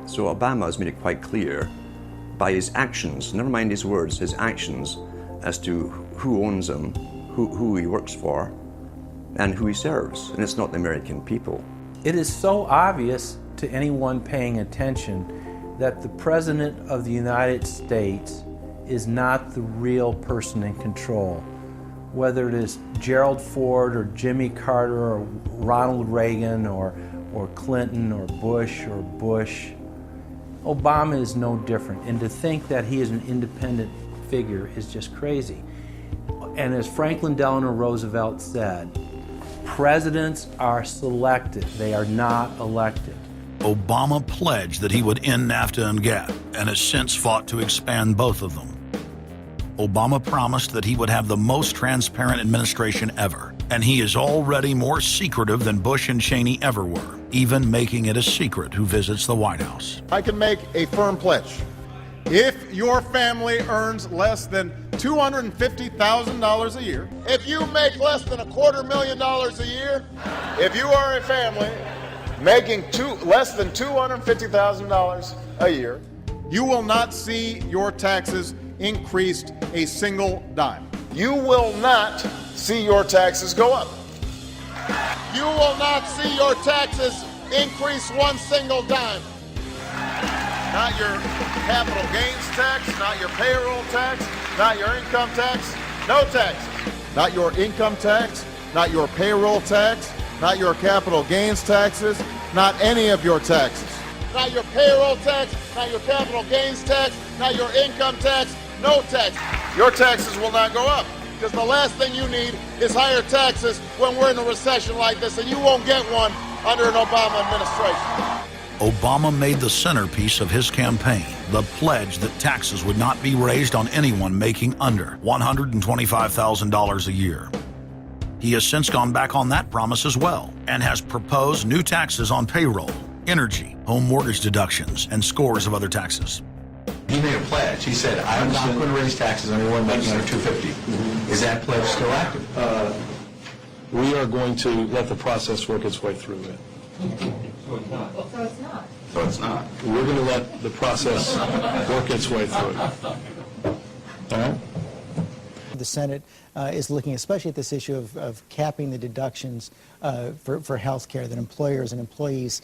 So Obama has made it quite clear by his actions, never mind his words, his actions, as to who owns him, who he works for, and who he serves, and it's not the American people. It is so obvious to anyone paying attention that the President of the United States is not the real person in control. Whether it is Gerald Ford or Jimmy Carter or Ronald Reagan or Clinton or Bush, Obama is no different. And to think that he is an independent figure is just crazy. And as Franklin Delano Roosevelt said, presidents are selected, they are not elected. Obama pledged that he would end NAFTA and GATT, and has since fought to expand both of them. Obama promised that he would have the most transparent administration ever, and he is already more secretive than Bush and Cheney ever were, even making it a secret who visits the White House. I can make a firm pledge. If your family earns less than $250,000 a year, if you make less than $250,000 a year, if you are a family making less than $250,000 a year, you will not see your taxes increased a single dime. You will not see your taxes go up. You will not see your taxes increase one single dime. Not your capital gains tax, not your payroll tax, not your income tax, no taxes. Not your income tax, not your payroll tax, not your capital gains taxes, not any of your taxes. Not your payroll tax, not your capital gains tax, not your income tax, no tax. Your taxes will not go up, because the last thing you need is higher taxes when we're in a recession like this, and you won't get one under an Obama administration. Obama made the centerpiece of his campaign the pledge that taxes would not be raised on anyone making under $125,000 a year. He has since gone back on that promise as well, and has proposed new taxes on payroll, energy, home mortgage deductions, and scores of other taxes. He made a pledge. He said, I'm not going to raise taxes on anyone making under $250,000. Mm-hmm. Is that pledge still active? We are going to let the process work its way through it. So it's not. So it's not. So it's not. We're going to let the process work its way through it. All right? The Senate is looking especially at this issue of capping the deductions for health care that employers and employees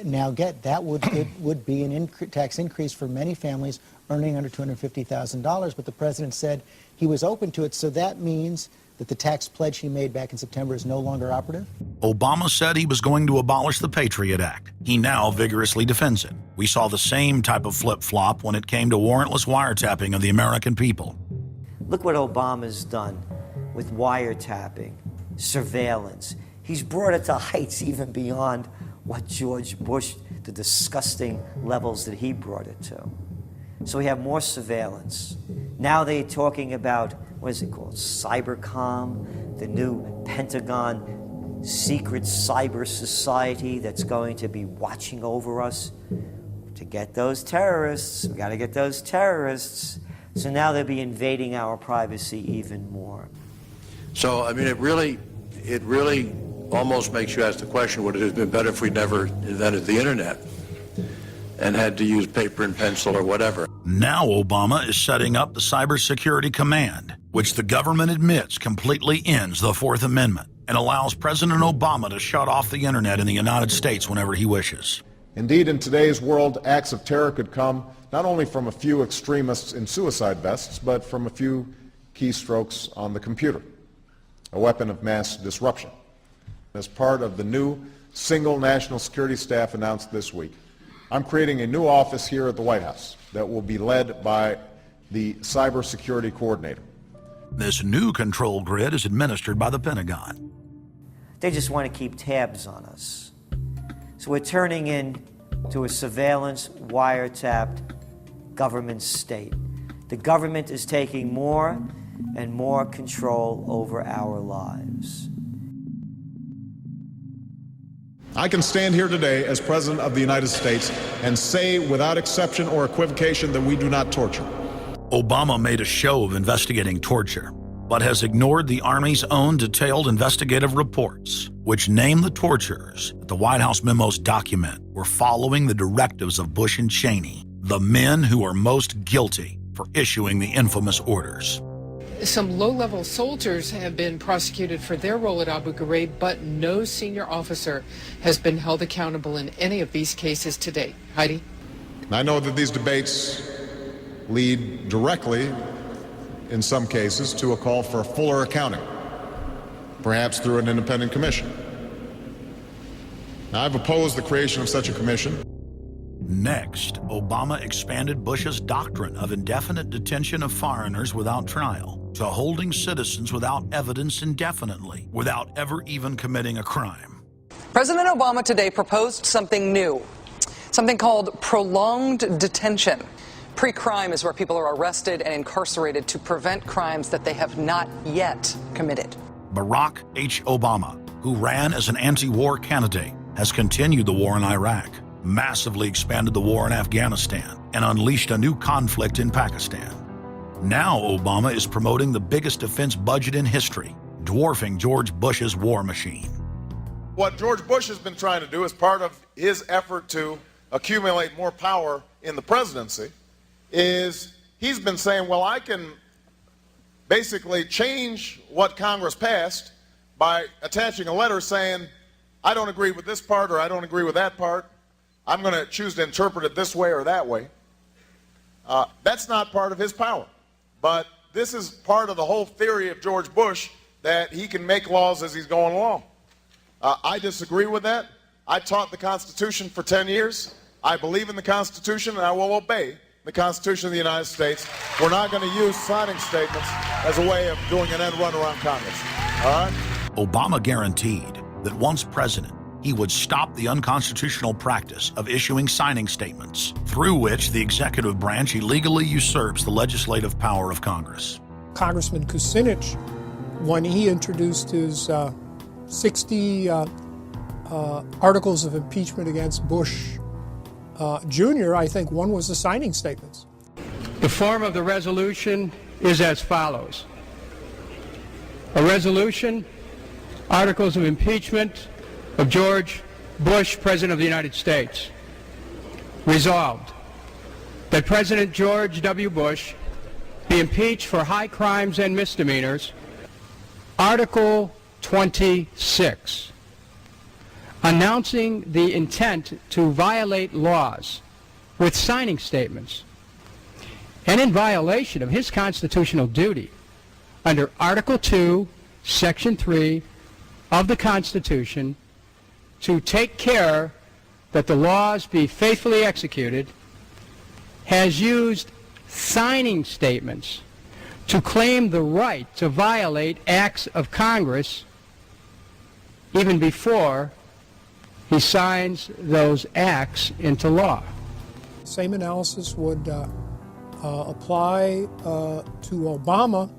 now get. That would be an tax increase for many families earning under $250,000, but the president said he was open to it, so that means that the tax pledge he made back in September is no longer operative? Obama said he was going to abolish the Patriot Act. He now vigorously defends it. We saw the same type of flip-flop when it came to warrantless wiretapping of the American people. Look what Obama's done with wiretapping, surveillance. He's brought it to heights even beyond what George Bush, the disgusting levels that he brought it to. So we have more surveillance. Now they're talking about, what is it called, Cybercom, the new Pentagon secret cyber society that's going to be watching over us. To get those terrorists, we got to get those terrorists. So now they'll be invading our privacy even more. So, I mean, it really almost makes you ask the question, would it have been better if we never invented the internet and had to use paper and pencil or whatever? Now Obama is setting up the Cybersecurity Command, which the government admits completely ends the Fourth Amendment and allows President Obama to shut off the internet in the United States whenever he wishes. Indeed, in today's world, acts of terror could come not only from a few extremists in suicide vests, but from a few keystrokes on the computer, a weapon of mass disruption. As part of the new single national security staff announced this week, I'm creating a new office here at the White House that will be led by the cybersecurity coordinator. This new control grid is administered by the Pentagon. They just want to keep tabs on us. So we're turning into a surveillance, wiretapped government state. The government is taking more and more control over our lives. I can stand here today as President of the United States and say without exception or equivocation that we do not torture. Obama made a show of investigating torture, but has ignored the Army's own detailed investigative reports, which name the tortures that the White House memos document were following the directives of Bush and Cheney, the men who are most guilty for issuing the infamous orders. Some low-level soldiers have been prosecuted for their role at Abu Ghraib, but no senior officer has been held accountable in any of these cases to date. Heidi? I know that these debates lead directly, in some cases, to a call for fuller accounting, perhaps through an independent commission. Now, I've opposed the creation of such a commission. Next, Obama expanded Bush's doctrine of indefinite detention of foreigners without trial to holding citizens without evidence indefinitely, without ever even committing a crime. President Obama today proposed something new, something called prolonged detention. Pre-crime is where people are arrested and incarcerated to prevent crimes that they have not yet committed. Barack H. Obama, who ran as an anti-war candidate, has continued the war in Iraq, massively expanded the war in Afghanistan, and unleashed a new conflict in Pakistan. Now Obama is promoting the biggest defense budget in history, dwarfing George Bush's war machine. What George Bush has been trying to do as part of his effort to accumulate more power in the presidency is he's been saying, well, I can basically change what Congress passed by attaching a letter saying, I don't agree with this part or I don't agree with that part. I'm going to choose to interpret it this way or that way. That's not part of his power. But this is part of the whole theory of George Bush, that he can make laws as he's going along. I disagree with that. I taught the Constitution for 10 years. I believe in the Constitution, and I will obey the Constitution of the United States. We're not going to use signing statements as a way of doing an end run around Congress. All right? Obama guaranteed that once president, he would stop the unconstitutional practice of issuing signing statements, through which the executive branch illegally usurps the legislative power of Congress. Congressman Kucinich, when he introduced his 60 articles of impeachment against Bush Jr., I think one was the signing statements. The form of the resolution is as follows. A resolution, articles of impeachment of George Bush, President of the United States. Resolved, that President George W. Bush be impeached for high crimes and misdemeanors. Article 26, announcing the intent to violate laws with signing statements, and in violation of his constitutional duty under Article 2, Section 3 of the Constitution, to take care that the laws be faithfully executed, has used signing statements to claim the right to violate acts of Congress even before he signs those acts into law. Same analysis would apply to Obama,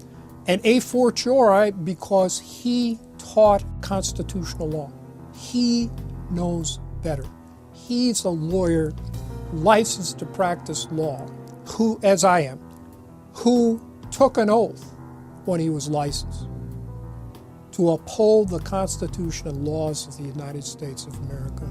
and a fortiori because he taught constitutional law. He knows better. He's a lawyer licensed to practice law, who, as I am, who took an oath when he was licensed to uphold the Constitution and laws of the United States of America.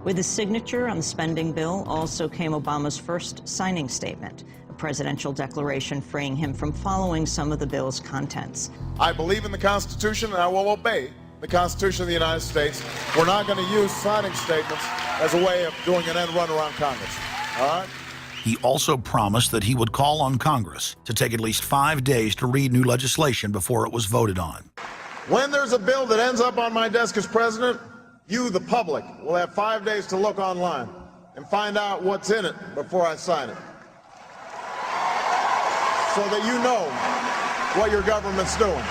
With his signature on the spending bill also came Obama's first signing statement, a presidential declaration freeing him from following some of the bill's contents. I believe in the Constitution, and I will obey the Constitution of the United States. We're not going to use signing statements as a way of doing an end run around Congress. All right? He also promised that he would call on Congress to take at least 5 days to read new legislation before it was voted on. When there's a bill that ends up on my desk as president, you, the public, will have 5 days to look online and find out what's in it before I sign it, so that you know what your government's doing.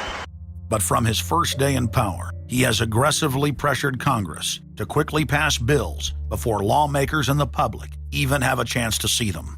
But from his first day in power, he has aggressively pressured Congress to quickly pass bills before lawmakers and the public even have a chance to see them.